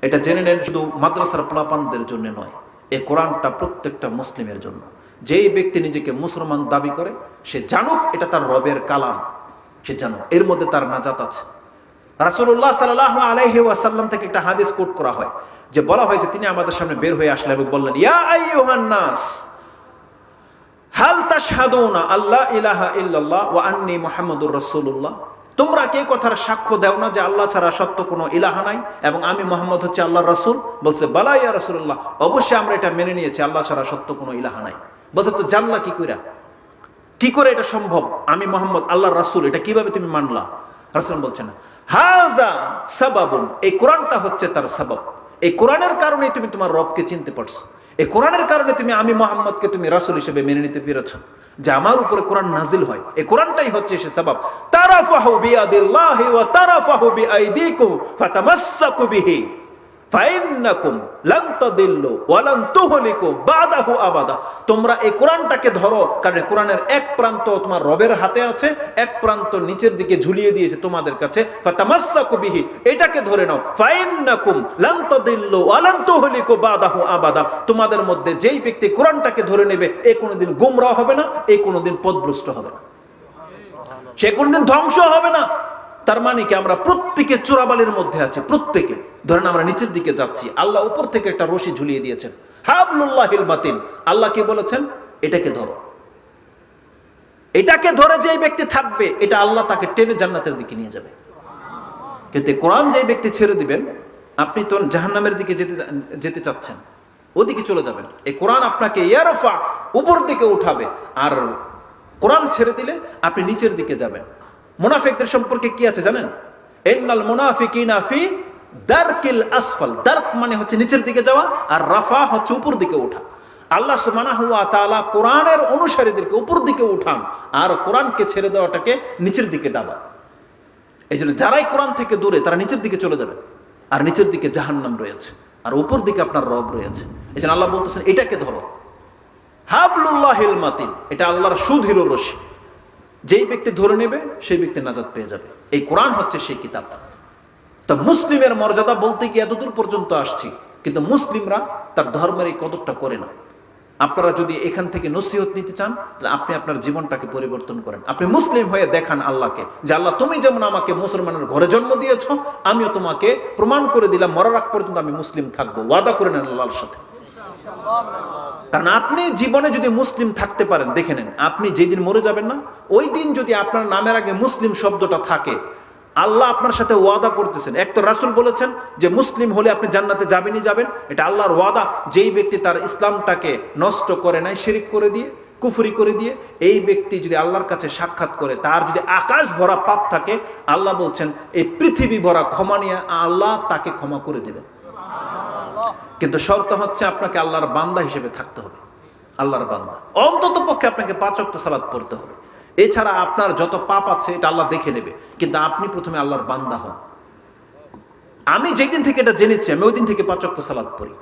এটা জেনে নেন, শুধু মাদ্রাসার পোলাপানদের জন্য নয়, এই কোরআনটা প্রত্যেকটা মুসলিমের জন্য। যেই ব্যক্তি নিজেকে মুসলমান দাবি করে সে জানুক এটা তার রবের কালাম, সে জানুক এর মধ্যে তার নাজাত আছে। রাসূলুল্লাহ সাল্লাল্লাহু আলাইহি ওয়াসাল্লাম থেকে একটা হাদিস কোট করা হয়, যে বলা হয় যে তিনি আমাদের সামনে বের হয়ে আসলেন এবং বললেন, ইয়া আইয়ুহান নাস হাল তাশহাদুনা আল্লা ইলাহা ইল্লাল্লাহ ওয়া আন্নী মুহাম্মাদুর রাসূলুল্লাহ, তোমরা কে কথার সাক্ষ্য দাও না যে আল্লাহ ছাড়া সত্য কোনো ইলাহা নাই এবং আমি মুহাম্মদ হচ্ছে আল্লাহর রাসূল? বলছে বালা ইয়া রাসূলুল্লাহ, অবশ্যই আমরা এটা মেনে নিয়েছি, আল্লাহ ছাড়া সত্য কোনো ইলাহা নাই। বলছে তো জানলা কি করে এটা সম্ভব, আমি মুহাম্মদ আল্লাহর রাসূল, এটা কিভাবে তুমি মানলা? রাসূল বলছেন হাযা সাবাবুন, এই কোরআনটা হচ্ছে তার সাবাব। এই কোরআনের কারণেই তুমি তোমার রবকে চিনতে পারছো, এই কোরআনের কারণে তুমি আমি মুহাম্মদকে তুমি রাসূল হিসেবে মেনে নিতে পেরেছো, যে আমার উপরে কোরআন নাজিল হয়, এই কোরআনটাই হচ্ছে সে সাবাব। তারাফাহু বিয়াদিল্লাহি ওয়া তারাফাহু বিআইদিকুম ফাতামাসসাকু বিহি ফাইন্নাকুম লান তাদিল্লু ওয়া লান তুহলিকু বাদাহু আবাদা। তোমরা এই কোরআনটাকে ধরো, কারণ কোরআনের এক প্রান্ত তোমার রবের হাতে আছে, এক প্রান্ত নিচের দিকে ঝুলিয়ে দিয়েছে তোমাদের কাছে। ফাতামাসসাকু বিহি, এটাকে ধরে নাও। ফাইন্নাকুম লান তাদিল্লু ওয়া লান তুহলিকু বাদাহু আবাদা, তোমাদের মধ্যে যেই ব্যক্তি কোরআনটাকে ধরে নেবে এ কোনোদিন গোমরাহ হবে না, এ কোনোদিন পথভ্রষ্ট হবে না, সে কোনোদিন ধ্বংস হবে না। তার মানে কি আমরা প্রত্যেকে চোরাবালির মধ্যে আছে, প্রত্যেকে ধরেন আমরা নিচের দিকে যাচ্ছি, আল্লাহ উপর থেকে একটা রশি ঝুলিয়ে দিয়েছেন, হাবলুল্লাহিল মাতিন। আল্লাহ কি বলেছেন? এটাকে ধরো, এটাকে ধরে যে ব্যক্তি থাকবে এটা আল্লাহ তাকে টেনে জান্নাতের দিকে নিয়ে যাবে। কিন্তু কোরআন যে ব্যক্তি ছেড়ে দিবেন, আপনি তো জাহান্নামের দিকে যেতে চাচ্ছেন, ওদিকে চলে যাবেন। এই কোরআন আপনাকে ইয়ারফা, উপর দিকে উঠাবে, আর কোরআন ছেড়ে দিলে আপনি নিচের দিকে যাবেন। মুনাফিকদের সম্পর্কে কি আছে জানেন? ইন্নাল মুনাফিকিনা ফি দারকিল আসফাল, দারক মানে হচ্ছে নিচের দিকে যাওয়া, আর রাফা হচ্ছে উপর দিকে ওঠা। আল্লাহ সুবহানাহু ওয়া তাআলা কোরআনের অনুসারীদেরকে উপর দিকে উঠান, আর কোরআনকে ছেড়ে দেওয়াটাকে নিচের দিকে ডাবা। এই জন্য যারাই কোরআন থেকে দূরে তারা নিচের দিকে চলে যাবে, আর নিচের দিকে জাহান্নাম রয়েছে, আর উপর দিকে আপনার রব রয়েছে। এই জন্য আল্লাহ বলতেছেন এটাকে ধরো, হাবলুল্লাহিল মাতিন, এটা আল্লাহর সুদৃঢ় রশি। যেই ব্যক্তি ধরে নেবে সেই ব্যক্তি নাজাত পেয়ে যাবে। এই কোরআন হচ্ছে সেই কিতাব। তা মুসলিমের মর্যাদা বলতে গিয়ে এতদূর পর্যন্ত আসছি, কিন্তু মুসলিমরা তার ধর্মের এই কদরটা করে না। আপনারা যদি এখান থেকে নসিহত নিতে চান, তাহলে আপনি আপনার জীবনটাকে পরিবর্তন করেন। আপনি মুসলিম হয়ে দেখান আল্লাহকে যে আল্লাহ তুমি যেমন আমাকে মুসলমানের ঘরে জন্ম দিয়েছো, আমিও তোমাকে প্রমাণ করে দিলাম মরার আগ পর্যন্ত আমি মুসলিম থাকবো। ওয়াদা করে নেন আল্লাহর সাথে। কারণ আপনি জীবনে যদি মুসলিম থাকতে পারেন, দেখে নেন আপনি যেদিন মরে যাবেন না, ওই দিন যদি আপনার নামের আগে মুসলিম শব্দটা থাকে, আল্লাহ আপনার সাথে ওয়াদা করতেছেন। এক তো রাসূল বলেছেন যে মুসলিম হলে আপনি জান্নাতে যাবেনই যাবেন, এটা আল্লাহর ওয়াদা। যেই ব্যক্তি তার ইসলামটাকে নষ্ট করে নাই, শিরক করে দিয়ে, কুফরি করে দিয়ে, এই ব্যক্তি যদি আল্লাহর কাছে সাক্ষাৎ করে, তার যদি আকাশ ভরা পাপ থাকে, আল্লাহ বলছেন এই পৃথিবী ভরা ক্ষমা নিয়ে আল্লাহ তাকে ক্ষমা করে দেবেন। কিন্তু শর্ত হচ্ছে আপনাকে আল্লাহর বান্দা হিসেবে থাকতে হবে। আল্লাহর বান্দা অন্তত পক্ষে আপনাকে 5 ওয়াক্ত সালাত পড়তে হবে। এছাড়া আপনার যত পাপ আছে এটা আল্লাহ দেখে নেবে, কিন্তু আপনি প্রথমে আল্লাহর বান্দা হন। আমি যেদিন থেকে এটা জেনেছি, আমি ওই দিন থেকে 5 ওয়াক্ত সালাত পড়ি।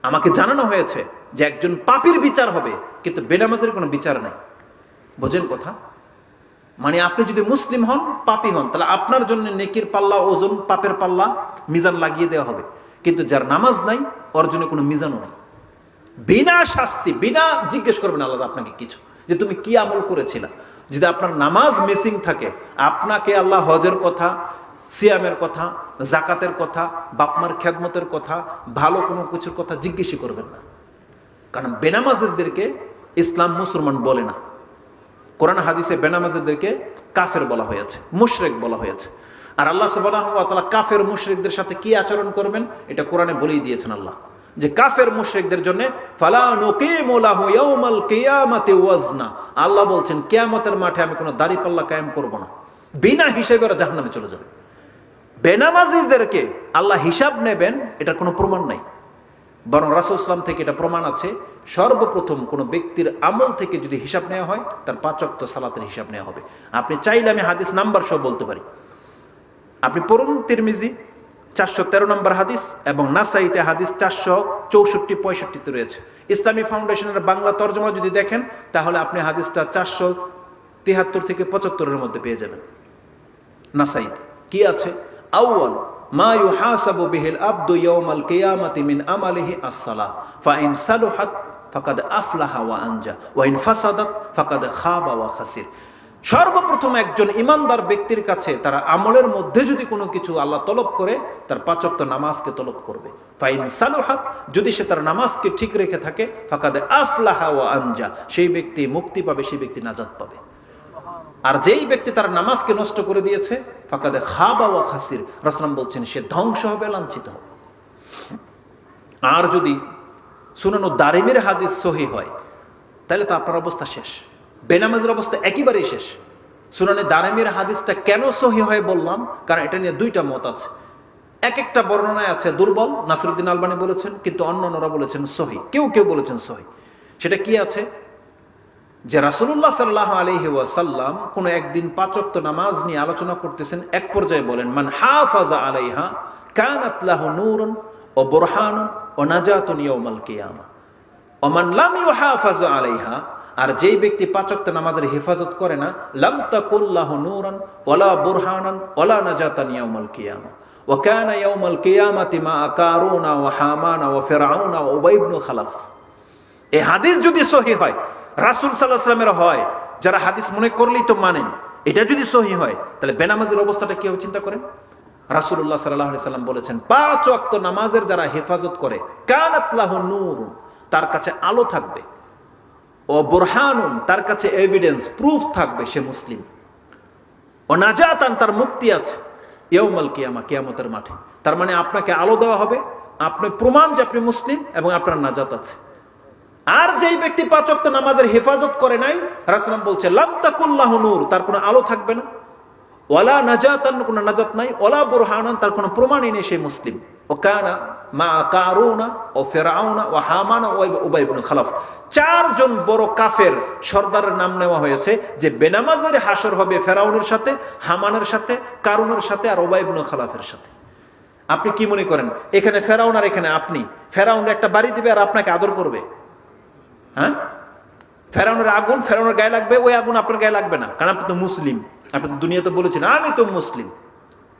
আমাকে জানানো হয়েছে যে একজন পাপীর বিচার হবে, কিন্তু বেনামাজের কোনো বিচার নাই। বোঝেন কথা? মানে আপনি যদি মুসলিম হন, পাপী হন, তাহলে আপনার জন্য নেকির পাল্লা ওজন, পাপের পাল্লা মিজান লাগিয়ে দেওয়া হবে। কিন্তু যার নামাজ নাই, ওর জন্য কোনো মিজানও নাই। বিনা শাস্তি, বিনা জিজ্ঞেস করবেন আল্লাহ আপনাকে কিছু, যে তুমি কি আমল করেছিলা। যদি আপনার নামাজ মিসিং থাকে, আপনাকে আল্লাহ হজের কথা, সিয়ামের কথা, জাকাতের কথা, বাপমার খেদমতের কথা, ভালো কোনো কিছুর কথা জিজ্ঞেসই করবেন না। কারণ বেনামাজেরদেরকে ইসলাম মুসলমান বলে না। কোরআন হাদিসে বেনামাজেরদেরকে কাফের বলা হয়েছে, মুশরিক বলা হয়েছে। আর আল্লাহ সুবহানাহু ওয়া তাআলা কাফের মুশরিকদের সাথে কি আচরণ করবেন এটা কোরআনে বলেই দিয়েছেন আল্লাহ, যে কাফের মুশরিকদের জন্য ফালা নুকিমু লাহু ইয়াউমাল কিয়ামাতি ওয়াজনা। আল্লাহ বলছেন কিয়ামতের মাঠে আমি কোনো দাড়িপাল্লা কায়েম করব না, বিনা হিসাবে ওরা জাহান্নামে চলে যাবে। বেনামাজিদেরকে আল্লাহ হিসাব নেবেন এটার কোনো প্রমাণ নাই, বরং রাসূল সাল্লাল্লাহু আলাইহি ওয়াসাল্লাম থেকে এটা প্রমাণ আছে। সর্বপ্রথম কোনো ব্যক্তির আমল থেকে যদি হিসাব নেওয়া হয়, তার 5 ওয়াক্ত সালাতের হিসাব নেওয়া হবে। আপনি চাইলে আমি হাদিস নাম্বার সহ বলতে পারি। আপনি পড়ুন তিরমিজি 413 নম্বর হাদিস, এবং নাসাইতে হাদিস 464-65 রয়েছে। ইসলামী ফাউন্ডেশনের বাংলা তর্জমা যদি দেখেন, তাহলে আপনি হাদিসটা 473 থেকে 75 মধ্যে পেয়ে যাবেন। নাসাইতে কি আছে? আউয়াল মা ইউহাসাবু বিহিল আবদু ইয়াউমাল কিয়ামাতি মিন আমালিহি আস-সালাহ ফাইন সালুহাত ফাকাদ আফলাহা ওয়া আনজা ওয়া ইন ফাসাদাত ফাকাদ খাবা ওয়া খাসির। সর্বপ্রথম একজন ইমানদার ব্যক্তির কাছে তার আমলের মধ্যে যদি কোনো কিছু আল্লাহ তলব করে, তার 5 ওয়াক্ত নামাজকে তলব করবে। ফাইন সালুহাত, যদি সে তার নামাজকে ঠিক রেখে থাকে, ফাকাদ আফলাহা ওয়া আনজা, সেই ব্যক্তি মুক্তি পাবে, সেই ব্যক্তি নাজাত পাবে। আর যেই ব্যক্তি তার নামাজকে নষ্ট করে দিয়েছে, ফাকাদ খাবা ওয়া খাসির, রাসূল বলছেন সে ধ্বংস হবে, লাঞ্ছিত হবে। আর যদি সুনান দারিমির হাদিস সহিহ হয়, তাহলে তো আপনার অবস্থা শেষ, বেনামাজের অবস্থা একেবারেই শেষ। সুনানে দারিমির হাদিসটা কেন সহিহ হয় বললাম, কারণ এটা নিয়ে 2টা মত আছে। এক একটা বর্ণনায় আছে দুর্বল, নাসিরউদ্দিন আলবানী বলেছেন, কিন্তু অন্যান্যরা বলেছেন সহি, কেউ কেউ বলেছেন সহি। সেটা কি আছে, যে রাসূলুল্লাহ সাল্লাল্লাহু আলাইহি ওয়াসাল্লাম কোন একদিন 5 ওয়াক্ত নামাজ নিয়ে আলোচনা করতেছেন, এক পর্যায়ে বলেন, মান হাফাজা আলাইহা কানাত লাহু নূরুন ওয়া বুরহানুন ওয়া নাজাতুন ইয়াউমাল কিয়ামা ওয়া মান লাম ইউহাফাজ আলাইহা, আর যেই ব্যক্তি 5 ওয়াক্ত নামাজের হেফাজত করে না, লাম তাকুল লাহু নূরান ওয়ালা বুরহানান ওয়ালা নাজাতান ইয়াউমাল কিয়ামা ওয়া কানা ইয়াউমাল কিয়ামাতি মা কারুনা ওয়া হামানা ওয়া ফিরআউনা ওয়া উবাই ইবনে খালাফ। এই হাদিস যদি সহিহ হয়, রাসূল সাল্লাল্লাহু আলাইহি ওয়াসাল্লামের হয়, যারা হাদিস মনে করলেই তো মানেন, এটা যদি সহিহ হয়, তাহলে বেনামাজের অবস্থাটা কি হবে চিন্তা করেন। রাসূলুল্লাহ সাল্লাল্লাহু আলাইহি ওয়াসাল্লাম বলেছেন, 5 ওয়াক্ত নামাজের যারা হেফাজত করে, কানাত লাহু নূরুন, তার কাছে আলো থাকবে, ও বুরহানুন, তার কাছে এভিডেন্স প্রুফ থাকবে সে মুসলিম, ও নাজাতান, তার মুক্তি আছে, ইয়াউমাল কিয়ামা, কিয়ামতের মাঠে। তার মানে আপনাকে আলো দেওয়া হবে, আপনি প্রমাণ যে আপনি মুসলিম এবং আপনার নাজাত আছে। আর যেই ব্যক্তি 5 ওয়াক্ত নামাজের হেফাজত করে নাই, রাসূল বলছে লাম তাকুল লাহু নূর, তার কোনো আলো থাকবে না, ওয়ালা নাজাতান, কোনো নাজাত নাই, ওয়ালা বুরহানান, তার কোনো প্রমাণই নেই সে মুসলিম। ও কানা মা কারুনা ও ফিরআউনা ও হামানা ও উবাই ইবনে খালাফ, 4 জন বড় কাফের সর্দারের নাম নেওয়া হয়েছে, যে বেনামাজের হাসর হবে ফেরাউনের সাথে, হামানের সাথে, কারুনের সাথে, আর উবাই ইবনে খালাফের সাথে। আপনি কি মনে করেন এখানে ফেরাউন আর এখানে আপনি? ফেরাউন একটা বাড়ি দিবে আর আপনাকে আদর করবে? হ্যাঁ, ফেরাউনের আগুন ফেরাউনের গায়ে লাগবে, ওই আগুন আপনার গায়ে লাগবে না, কারণ আপনি তো মুসলিম। আপনি তো দুনিয়াতে বলেছেন আমি তো মুসলিম।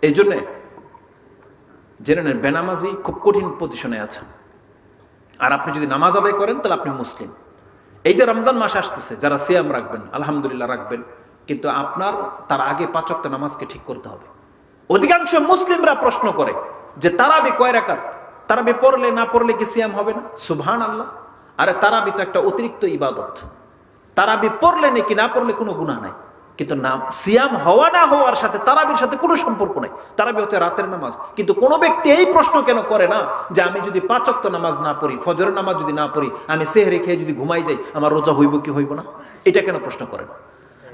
এই জন্যে জেনে নেন, বেনামাজি খুব কঠিন পজিশনে আছে। আর আপনি যদি নামাজ আদায় করেন, তাহলে আপনি মুসলিম। এই যে রমজান মাস আসতেছে, যারা সিয়াম রাখবেন, আলহামদুলিল্লাহ রাখবেন, কিন্তু আপনার তার আগে 5 ওয়াক্ত নামাজকে ঠিক করতে হবে। অধিকাংশ মুসলিমরা প্রশ্ন করে যে তারাবি কয় রাকাত, তারাবি পড়লে না পড়লে কি সিয়াম হবে না? সুবহানাল্লাহ। আরে তারাবি তো একটা অতিরিক্ত ইবাদত, তারাবি পড়লে নাকি না পড়লে কোনো গুনাহ নাই, কিন্তু নাম সিয়াম হওয়া না হওয়ার সাথে তারাবির সাথে কোনো সম্পর্ক নাই। তারাবি হচ্ছে রাতের নামাজ। কিন্তু কোনো ব্যক্তি এই প্রশ্ন কেন করে না যে আমি যদি 5 ওয়াক্ত নামাজ না পড়ি, ফজরের নামাজ যদি না পড়ি, আমি সেহরি খেয়ে যদি ঘুমাই যাই, আমার রোজা হইব কি হইব না? এটা কেন প্রশ্ন করে না?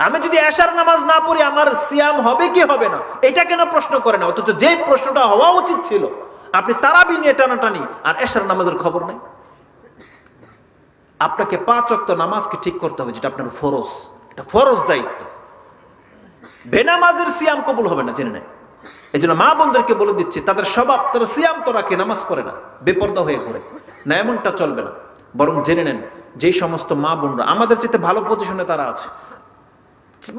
আমি যদি এশার নামাজ না পড়ি, আমার সিয়াম হবে কি হবে না, এটা কেন প্রশ্ন করে না? অথচ যে প্রশ্নটা হওয়া উচিত ছিল, আপনি তারাবি নিয়ে টানাটানি আর এশার নামাজের খবর নাই। আপনাকে 5 ওয়াক্ত নামাজকে ঠিক করতে হবে, যেটা আপনার ফরজ, এটা ফরজ দায়িত্ব। বেনামাজের সিয়াম কবুল হবে না, জেনে নেন। এই জন্য মা বোনদেরকে বলে দিচ্ছি, তাদের স্বভাব, তারা সিয়াম তো রাখে, নামাজ পড়ে না, বেপর্দা হয়ে ঘুরে না, এমনটা চলবে না। বরং জেনে নেন, যেই সমস্ত মা বোনরা আমাদের চেয়ে ভালো পজিশনে তারা আছে,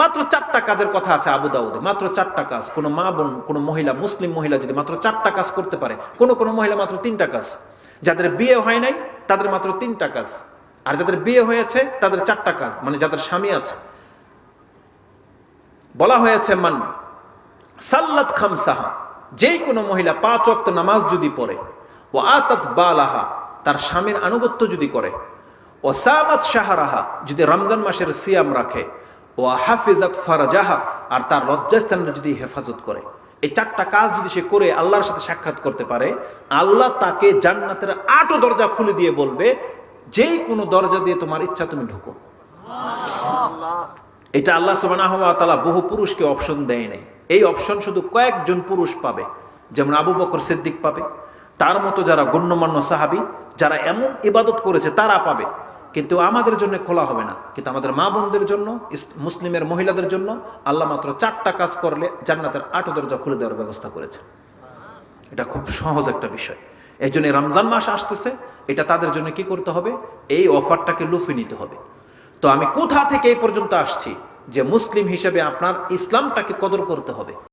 মাত্র 4টা কাজের কথা আছে আবু দাউদে, মাত্র 4টা কাজ। কোনো মা বোন, কোনো মহিলা, মুসলিম মহিলা যদি মাত্র 4টা কাজ করতে পারে, কোনো মহিলা মাত্র 3টা কাজ, যাদের বিয়ে হয় নাই তাদের মাত্র 3টা কাজ, আর যাদের বিয়ে হয়েছে তাদের 4টা কাজ, মানে যাদের স্বামী আছে। বলা হয়েছে মান সাল্লাত খামসাহা, যেই কোনো মহিলা 5 ওয়াক্ত নামাজ যদি পড়ে, ও আতাত বালাহা, তার স্বামীর আনুগত্য যদি করে, ও সামাত শাহরাহা, যদি রমজান মাসের সিয়াম রাখে, ও হাফিজাত ফারাজাহা, আর তার লজ্জাস্থানের যদি হেফাজত করে, এই 4টা কাজ যদি সে করে আল্লাহর সাথে সাক্ষাৎ করতে পারে, আল্লাহ তাকে জান্নাতের 8 দরজা খুলে দিয়ে বলবে, যেই কোনো দরজা দিয়ে তোমার ইচ্ছা তুমি ঢুকো। এটা আল্লাহ সুবহানাহু ওয়া তাআলা বহু পুরুষকে অপশন দেয় নাই। এই অপশন শুধু কয়েকজন পুরুষ পাবে, যেমন আবু বকর সিদ্দিক পাবে, তার মতো যারা গণ্যমান্য সাহাবী, যারা এমন ইবাদত করেছে তারা পাবে। কিন্তু আমাদের জন্য খোলা হবে না। কিন্তু আমাদের মা বোনদের জন্য, মুসলিমের মহিলাদের জন্য আল্লাহ মাত্র 4টা কাজ করলে জান্নাতের 8 দরজা খুলে দেওয়ার ব্যবস্থা করেছে। এটা খুব সহজ একটা বিষয়। এই জন্য রমজান মাস আসতেছে, এটা তাদের জন্য কি করতে হবে? এই অফারটাকে লুফে নিতে হবে। তো আমি কোথা থেকে এই পর্যন্ত আসছি যে মুসলিম হিসেবে আপনার ইসলামটাকে কদর করতে হবে।